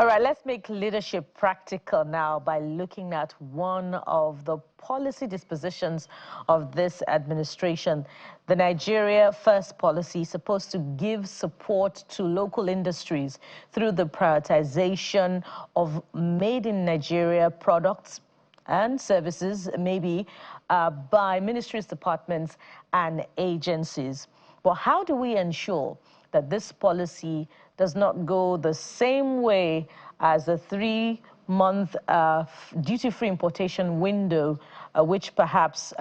All right, let's make leadership practical now by looking at one of the policy dispositions of this administration. The Nigeria First policy is supposed to give support to local industries through the prioritization of made in Nigeria products and services, maybe by ministries, departments, and agencies. But how do we ensure that this policy does not go the same way as a 3-month duty-free importation window, which perhaps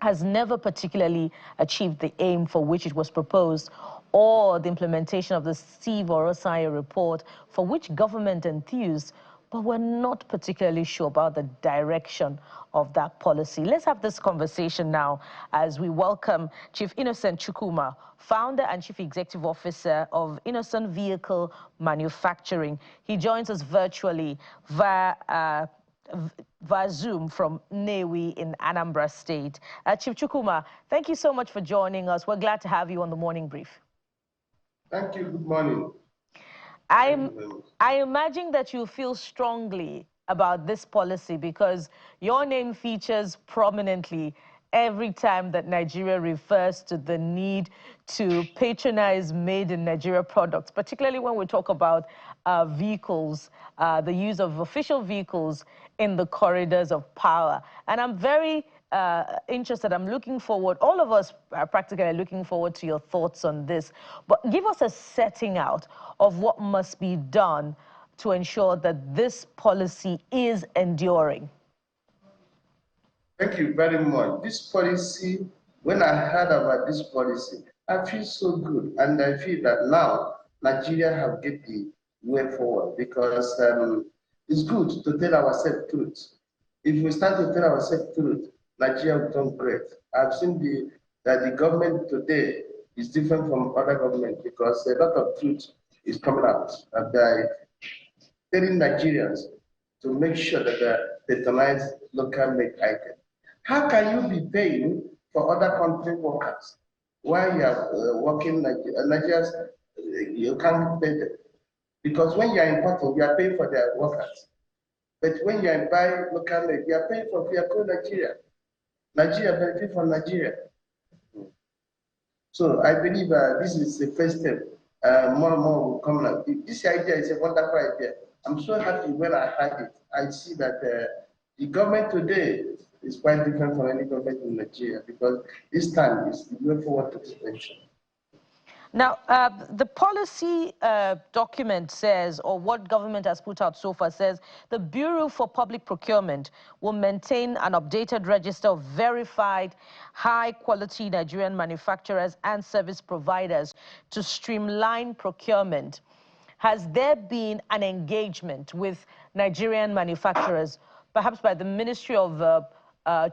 has never particularly achieved the aim for which it was proposed, or the implementation of the Steve Orosaya report, for which government enthused, but we're not particularly sure about the direction of that policy. Let's have this conversation now as we welcome Chief Innoson Chukwuma, founder and chief executive officer of Innoson Vehicle Manufacturing. He joins us virtually via Zoom from Nnewi in Anambra State. Chief Chukwuma, thank you so much for joining us. We're glad to have you on the Morning Brief. Thank you. Good morning. I imagine that you feel strongly about this policy because your name features prominently every time that Nigeria refers to the need to patronize made in Nigeria products, particularly when we talk about vehicles, the use of official vehicles in the corridors of power. And I'm very interested. I'm looking forward, all of us are practically looking forward to your thoughts on this. But give us a setting out of what must be done to ensure that this policy is enduring. Thank you very much. This policy, when I heard about this policy, I feel so good. And I feel that now Nigeria have get the way forward because it's good to tell ourselves truth. If we start to tell ourselves truth, Nigeria will turn great. I've seen that the government today is different from other governments because a lot of truth is coming out by telling Nigerians to make sure that they patronize local made items. How can you be paying for other country workers while you are working Nigerians? You can't pay them because when you are importing, you are paying for their workers. But when you are buying local made, you are paying for Fiaco Nigeria. Nigeria benefit from Nigeria. So I believe this is the first step. More and more will come now. This idea is a wonderful idea. I'm so happy when I heard it. I see that the government today is quite different from any government in Nigeria because this time is the way forward to expansion. Now, the policy document says, or what government has put out so far says, the Bureau for Public Procurement will maintain an updated register of verified high-quality Nigerian manufacturers and service providers to streamline procurement. Has there been an engagement with Nigerian manufacturers, perhaps by the Ministry of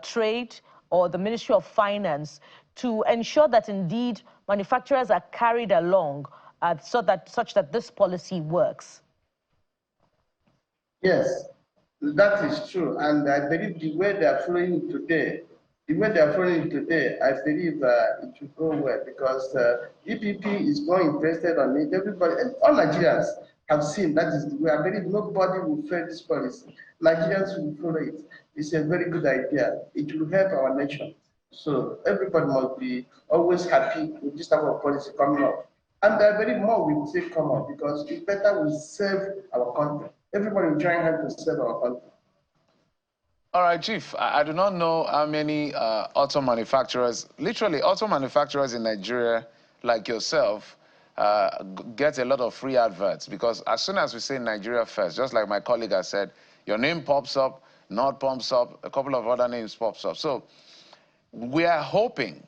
Trade or the Ministry of Finance, to ensure that indeed manufacturers are carried along such that this policy works? Yes, that is true. And I believe the way they are following it today, I believe it will go well because EPP is more interested on it. Everybody, all Nigerians have seen that is the way. I believe nobody will fail this policy. Nigerians will follow it. It's a very good idea. It will help our nation. So everybody must be always happy with this type of policy coming up. And I believe more will still come up because it better will serve our country. Everybody will try hard to serve our country. All right, Chief, I do not know how many auto manufacturers, literally auto manufacturers in Nigeria, like yourself, get a lot of free adverts because as soon as we say Nigeria First, just like my colleague has said, your name pops up, Nord pops up, a couple of other names pops up. So we are hoping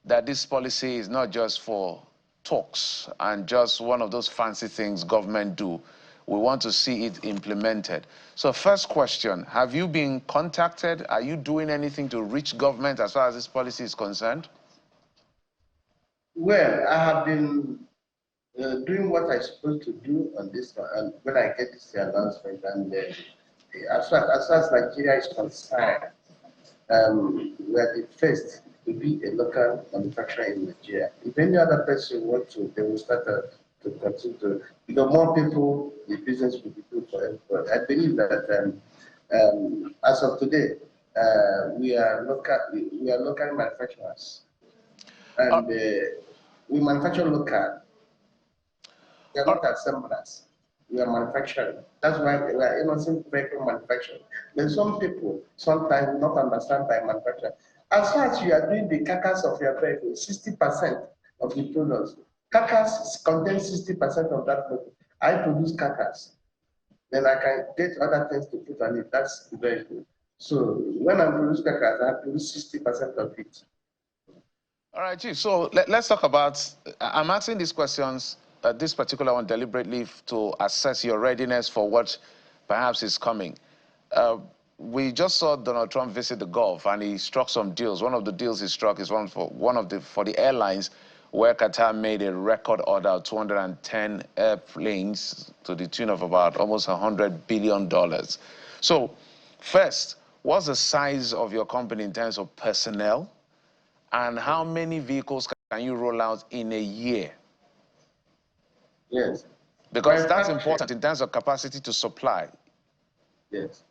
that this policy is not just for talks and just one of those fancy things government do. We want to see it implemented. So first question, have you been contacted? Are you doing anything to reach government as far as this policy is concerned? Well, I have been doing what I'm supposed to do on this one, when I get this announcement. And as far as Nigeria is concerned, we are the first to be a local manufacturer in Nigeria. If any other person wants to, they will start to continue to, because more people, the business will be good for everybody. I believe that as of today, we are local manufacturers, and we manufacture local. We are not assemblers. We are manufacturing. That's why we are Innoson Vehicle Manufacturing. Then some people sometimes not understand by manufacturing. As far as you are doing the carcass of your vehicle, 60% of the products, carcass contains 60% of that product. I produce carcass. Then I can get other things to put on it. That's the vehicle. So when I produce carcass, I produce 60% of it. All right, Chief. So let's talk about, I'm asking these questions, this particular one deliberately to assess your readiness for what perhaps is coming. We just saw Donald Trump visit the Gulf, and he struck some deals. One of the deals he struck is for the airlines, where Qatar made a record order of 210 airplanes to the tune of about almost $100 billion. So first, what's the size of your company in terms of personnel? And how many vehicles can you roll out in a year? Yes. Because that's important in terms of capacity to supply. Yes.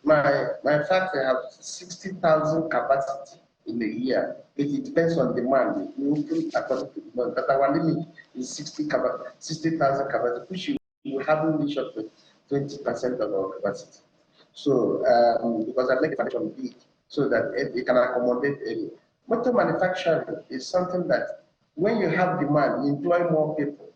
My factory have 60,000 capacity in a year. It depends on demand. We open according to demand, but our limit is 60,000 capacity, which we haven't reached up to 20% of our capacity. So because I make the foundation big, so that it can accommodate any. Motor manufacturing is something that when you have demand, you employ more people.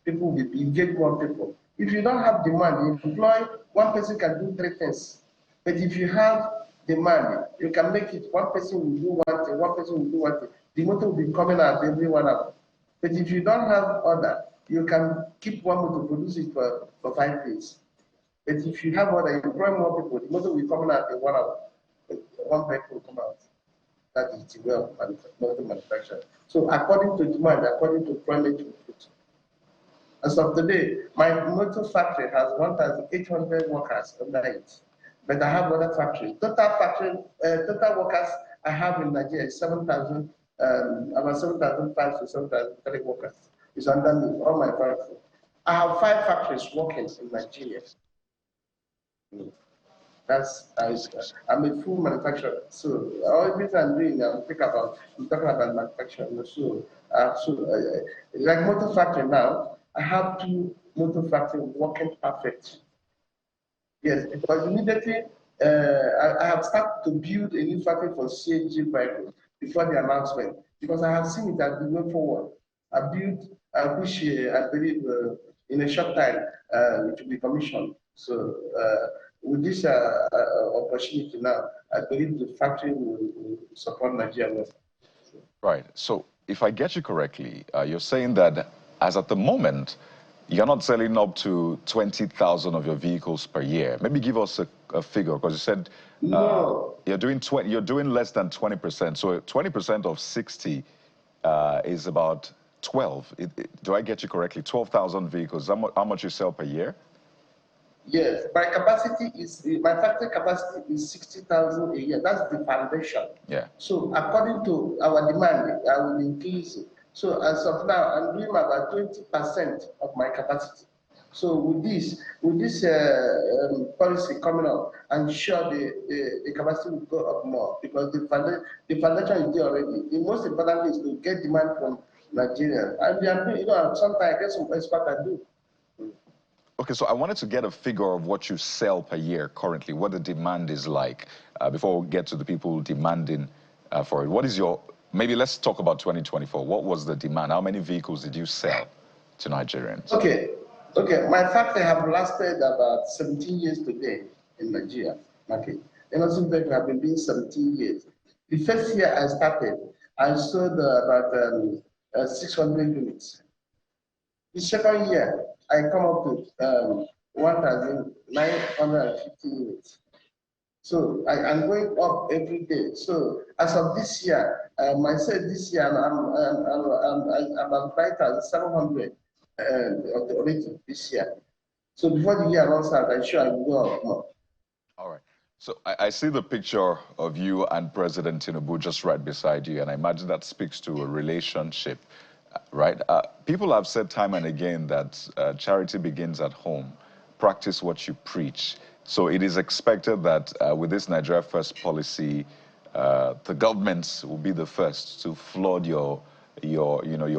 People will engage more people. If you don't have demand, you employ one person can do three things. But if you have demand, you can make it one person will do one thing, one person will do one thing. The motor will be coming out every 1 hour. But if you don't have order, you can keep one motor, produce it for 5 days. But if you have order, you employ more people, the motor will be coming out in 1 hour. One vehicle will come out. That is the way of motor manufacturing. So according to demand, according to employment input. As of today, my motor factory has 1,800 workers under it. But I have other factories. Total workers I have in Nigeria is 7,000, about 7,500 to 7,003 workers. It's under me, all my factories. I have 5 factories working in Nigeria. I'm a full manufacturer. So everything I'm doing, I'm talking about manufacturing. So like motor factory now, I have 2 motor factories working perfect. Yes, because immediately I have started to build a new factory for CNG vehicles before the announcement, because I have seen it as the way forward. I built, which I believe in a short time it will be commissioned. So with this opportunity now, I believe the factory will support Nigeria. Right. So if I get you correctly, you're saying that as at the moment, you're not selling up to 20,000 of your vehicles per year. Maybe give us a figure, because you said no. You're doing less than 20%. So 20% of 60 is about 12. Do I get you correctly? 12,000 vehicles. How much you sell per year? Yes, my factory capacity is 60,000 a year. That's the foundation. Yeah. So according to our demand, I will increase it. So as of now, I'm doing about 20% of my capacity. So with this policy coming up, I'm sure the capacity will go up more, because the foundation is there already. The most important thing is to get demand from Nigeria. And sometimes I get some expert I do. Okay, so I wanted to get a figure of what you sell per year currently, what the demand is like, before we get to the people demanding for it. What is maybe let's talk about 2024. What was the demand? How many vehicles did you sell to Nigerians? Okay, my factory have lasted about 17 years today in Nigeria. Okay, Innoson Vehicle have been doing 17 years. The first year I started, I sold about 600 units. The second year, I come up with 1,950 units. So I'm going up every day. So as of this year, I said this year I'm about 5,700 of the origin this year. So before the year runs out, I'm sure I will go up more. All right. So I see the picture of you and President Tinubu just right beside you, and I imagine that speaks to a relationship. right? People have said time and again that charity begins at home. Practice what you preach. So it is expected that with this Nigeria First policy, the government will be the first to flood your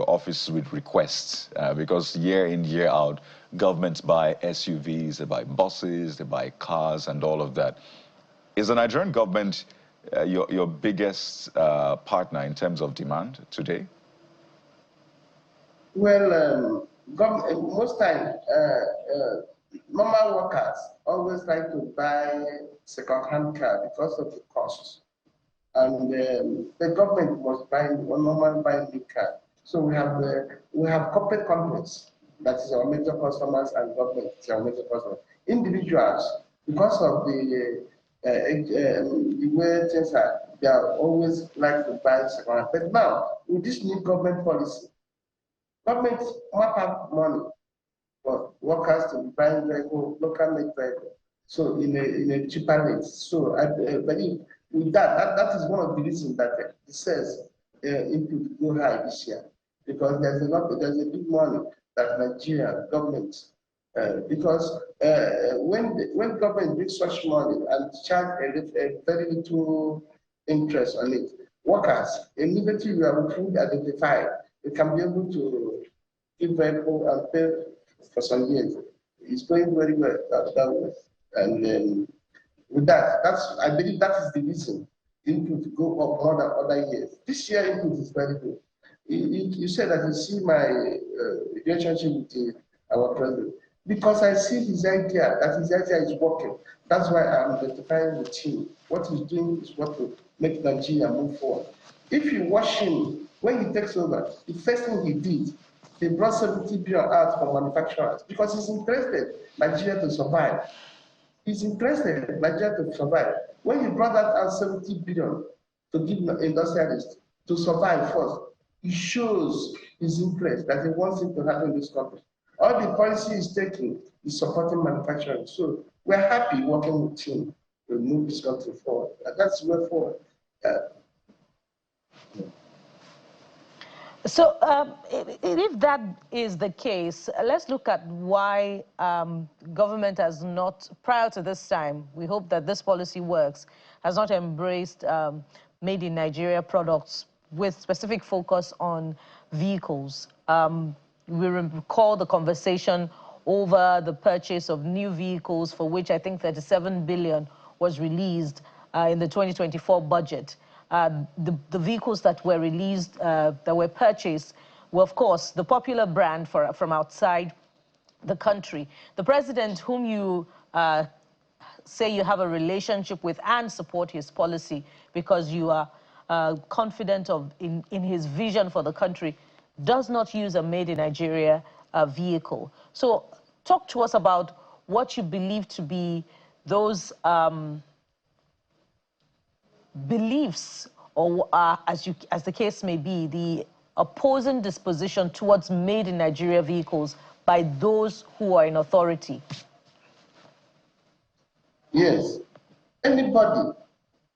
office with requests, because year in, year out, governments buy SUVs, they buy buses, they buy cars, and all of that. Is the Nigerian government your biggest partner in terms of demand today? Well, most times, normal workers always like to buy second-hand car because of the cost. And the government must buy normal buy new car. So we have corporate companies, that is our major customers, and government is our major customers. Individuals, because of the way things are, they are always like to buy second hand. But now with this new government policy, government must have money for workers to be buying vehicle, local made vehicle, so in a cheaper rate. So I believe with that is one of the reasons that it says input go high this year, because there's a big money that Nigeria government because when government brings such money and charge a very little interest on it, workers immediately we are fully identified. They can be able to give vehicle and pay for some years. It's going very well that way. And with that, I believe that is the reason input go up more than other years. This year input is very good. You said that you see my relationship with our president, because I see his idea, that his idea is working. That's why I'm identifying with him. What he's doing is what will make Nigeria move forward. If you watch him, when he takes over, the first thing he did, he brought 70 billion out for manufacturers because he's interested Nigeria to survive. He's interested Nigeria to survive. When he brought that out 70 billion to give industrialists to survive first, it shows his interest that he wants it to happen in this country. All the policy he's taking is supporting manufacturing. So we're happy working with him to move this country forward. And that's the way forward. So if that is the case, let's look at why government has not, prior to this time, we hope that this policy works, has not embraced made in Nigeria products with specific focus on vehicles. We recall the conversation over the purchase of new vehicles, for which I think 37 billion was released in the 2024 budget. The vehicles that were released, that were purchased, were, of course, the popular brand from outside the country. The president, whom you say you have a relationship with and support his policy because you are confident in his vision for the country, does not use a made-in-Nigeria vehicle. So talk to us about what you believe to be those beliefs, or as the case may be, the opposing disposition towards made-in-Nigeria vehicles by those who are in authority. Yes. Anybody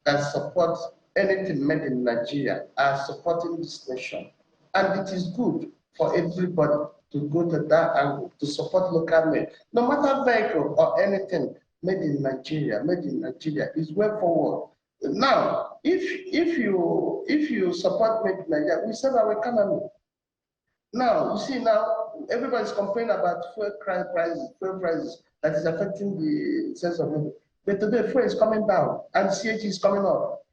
that supports anything made in Nigeria are supporting this nation. And it is good for everybody to go to that angle, to support local made. No matter vehicle or anything made in Nigeria is way forward. Now, if you support made in Nigeria, we save our economy. Now, you see now, everybody's complaining about fuel prices that is affecting the sense of money. But today, fuel is coming down and CNG is coming up.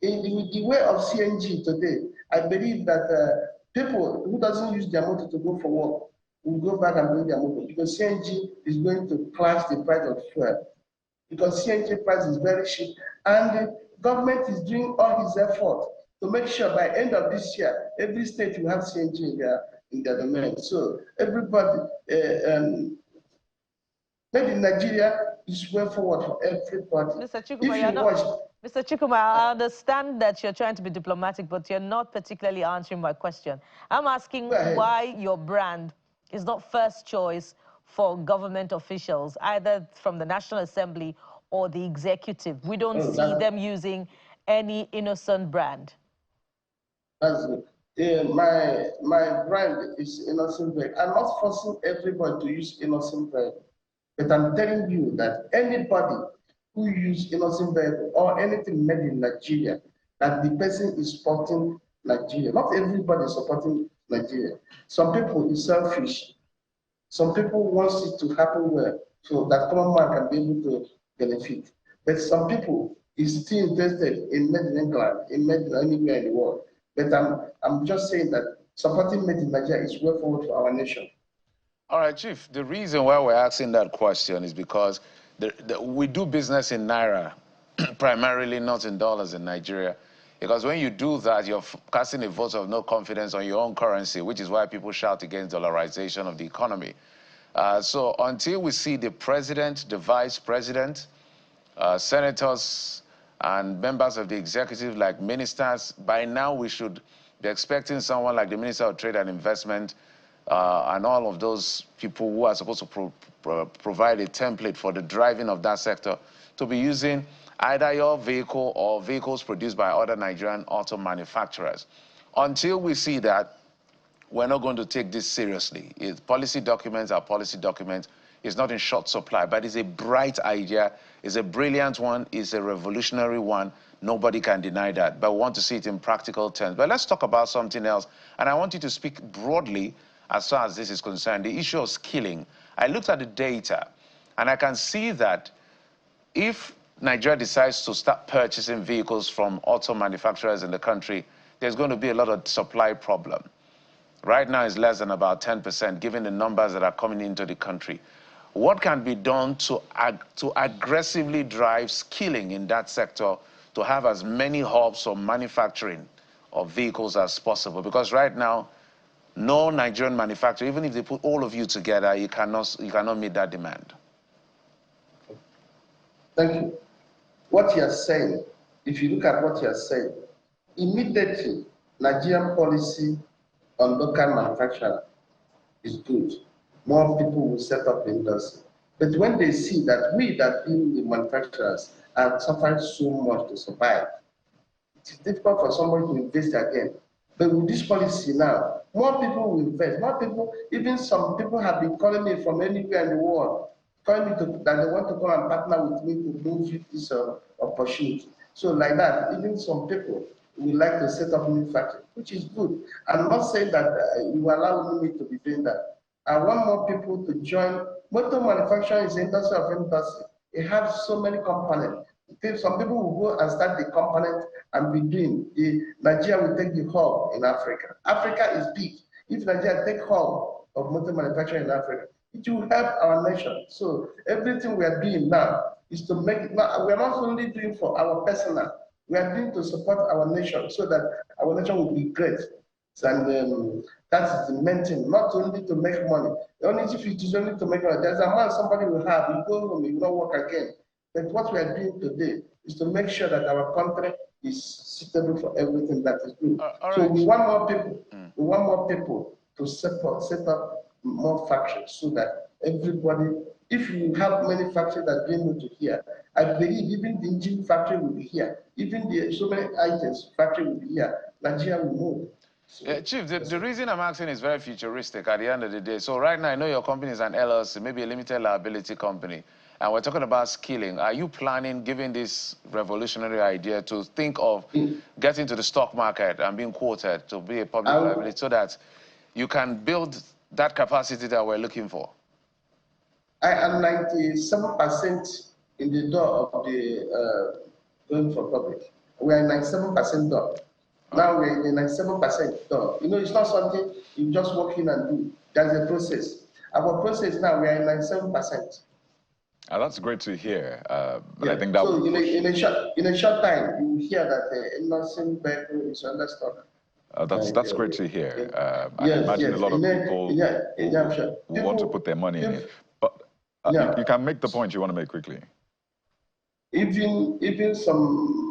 In the way of CNG today, I believe that people who doesn't use their motor to go for work will go back and bring their motor, because CNG is going to clash the price of fuel. Because CNG price is very cheap, and the government is doing all his effort to make sure by end of this year, every state will have CNG in their domain. So everybody, made in Nigeria is way forward for everybody. Mr. Chukwuma, Mr. Chukwuma, I understand that you're trying to be diplomatic, but you're not particularly answering my question. I'm asking why your brand is not first choice for government officials, either from the National Assembly or the executive. We don't see them using any Innoson brand. That's good. my brand is Innoson Vehicle. I'm not forcing everybody to use Innoson Vehicle, but I'm telling you that anybody who use Innoson Vehicle or anything made in Nigeria, that the person is supporting Nigeria. Not everybody is supporting Nigeria. Some people is selfish. Some people want it to happen well, so that common man can be able to benefit. But some people is still interested in made in England, in made anywhere in the world. But I'm just saying that supporting made in Nigeria is way forward for our nation. All right, Chief, the reason why we're asking that question is because we do business in Naira, primarily not in dollars in Nigeria. Because when you do that, you're casting a vote of no confidence on your own currency, which is why people shout against dollarization of the economy. So until we see the president, the vice president, senators, and members of the executive, like ministers, by now we should be expecting someone like the Minister of Trade and Investment and all of those people who are supposed to provide a template for the driving of that sector to be using either your vehicle or vehicles produced by other Nigerian auto manufacturers. Until we see that, we're not going to take this seriously. Policy documents are policy documents. It's not in short supply, but it's a bright idea. It's a brilliant one. It's a revolutionary one. Nobody can deny that. But we want to see it in practical terms. But let's talk about something else. And I want you to speak broadly as far as this is concerned. The issue of skilling. I looked at the data, and I can see that if Nigeria decides to start purchasing vehicles from auto manufacturers in the country, there's going to be a lot of supply problem. Right now, it's less than about 10%, given the numbers that are coming into the country. What can be done to aggressively drive skilling in that sector to have as many hubs of manufacturing of vehicles as possible? Because right now, no Nigerian manufacturer, even if they put all of you together, you cannot meet that demand. Thank you. What you are saying, if you look at what you are saying, immediately Nigerian policy on local manufacturing is good. More people will set up the industry. But when they see that we that being the manufacturers are suffering so much to survive, it's difficult for somebody to invest again. But with this policy now, more people will invest. More people, even some people have been calling me from anywhere in the world, calling me that they want to come and partner with me to do this opportunity. So like that, even some people would like to set up new factory, which is good. I'm not saying that you allow me to be doing that. I want more people to join. Motor manufacturing is the industry of industry. It has so many components. Some people will go and start the component and be doing. Nigeria will take the hub in Africa. Africa is big. If Nigeria take hub of motor manufacturing in Africa, it will help our nation. So everything we are doing now is to make it. Now, we are not only doing for our personal. We are doing to support our nation so that our nation will be great. And that is the main thing, not only to make money. Only if it is only to make money, there's a man somebody will have, you go home, you will not work again. But what we are doing today is to make sure that our country is suitable for everything that is good. So right. We want more people. We want more people to set up more factories so that everybody, if you have many factories that bring you to here, I believe even the engine factory will be here. Even so many items factory will be here. Nigeria will move. So, Chief, the reason I'm asking is very futuristic at the end of the day. So right now, I know your company is an LLC, maybe a limited liability company, and we're talking about skilling. Are you planning, given this revolutionary idea, to think of getting to the stock market and being quoted to be a public liability so that you can build that capacity that we're looking for? I am 97% in the door of the going for public. We are 97% door. Now we're in 97% door. You know, it's not something you just walk in and do. There's a process. Our process now, we are in 97%. That's great to hear. But yeah. I think that so in a short time, you will hear that the Innoson Vehicle is under stock. That's great to hear. I imagine a lot of people who want to put their money in it. But you can make the point you want to make quickly. Even some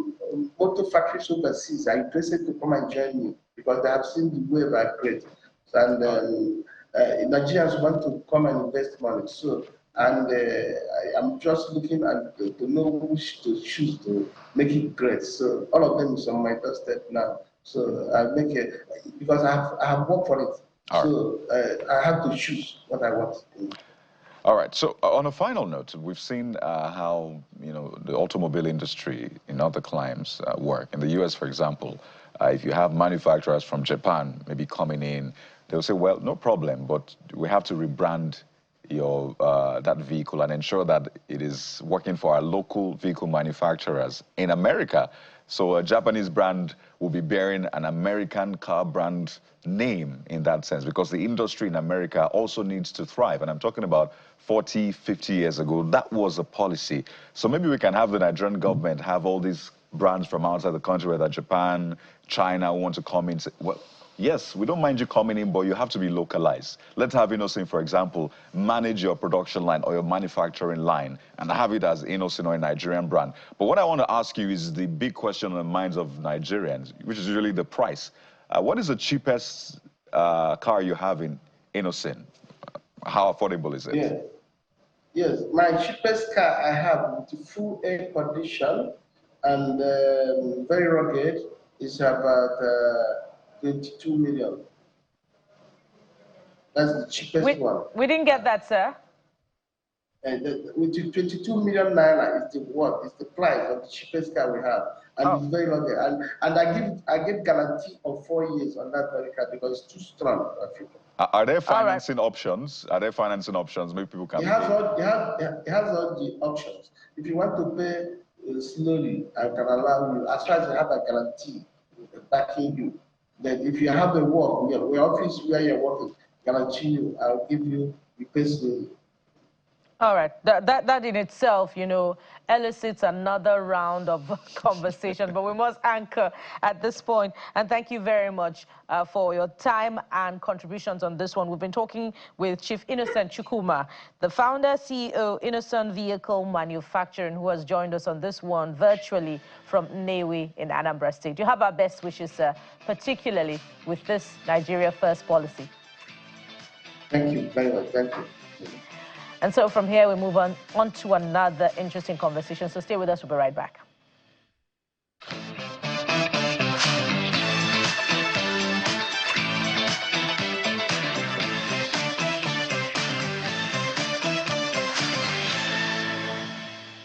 motor factories overseas are interested to come and join me because they have seen the way we are great. And Nigerians want to come and invest money. So, and I'm just looking at to know which to choose to make it great. So all of them is on my doorstep now. So I make it because I have worked for it. So I have to choose what I want. All right. So on a final note, we've seen how the automobile industry in other climes work. In the U.S., for example, if you have manufacturers from Japan maybe coming in, they'll say, well, no problem, but we have to rebrand your that vehicle and ensure that it is working for our local vehicle manufacturers in America. So a Japanese brand will be bearing an American car brand name in that sense, because the industry in America also needs to thrive. And I'm talking about 40, 50 years ago, that was a policy. So maybe we can have the Nigerian government have all these brands from outside the country, whether Japan, China, want to come in. Say, well, yes, we don't mind you coming in, but you have to be localized. Let's have Innoson, for example, manage your production line or your manufacturing line and have it as Innoson or a Nigerian brand. But what I want to ask you is the big question on the minds of Nigerians, which is usually the price. What is the cheapest car you have in Innoson? How affordable is it? Yeah. Yes, my cheapest car I have with full air condition and very rugged is about 22 million. That's the cheapest one. We didn't get that, sir. And with 22 million naira is the what? Is the price of the cheapest car we have, and it's very rugged. And I get guarantee of 4 years on that very car because it's too strong. Are there financing options? Are there financing options? Maybe people can. It has all the options. If you want to pay slowly, I can allow you. As far as you have a guarantee backing you, then if you have the work, your office where you're working, guarantee you, I'll give you the pay slowly. All right, that in itself, elicits another round of conversation, but we must anchor at this point. And thank you very much for your time and contributions on this one. We've been talking with Chief Innoson Chukwuma, the founder, CEO, Innoson Vehicle Manufacturing, who has joined us on this one virtually from Nnewi in Anambra State. You have our best wishes, sir, particularly with this Nigeria First policy. Thank you very much. Thank you. And so from here, we move on to another interesting conversation. So stay with us. We'll be right back.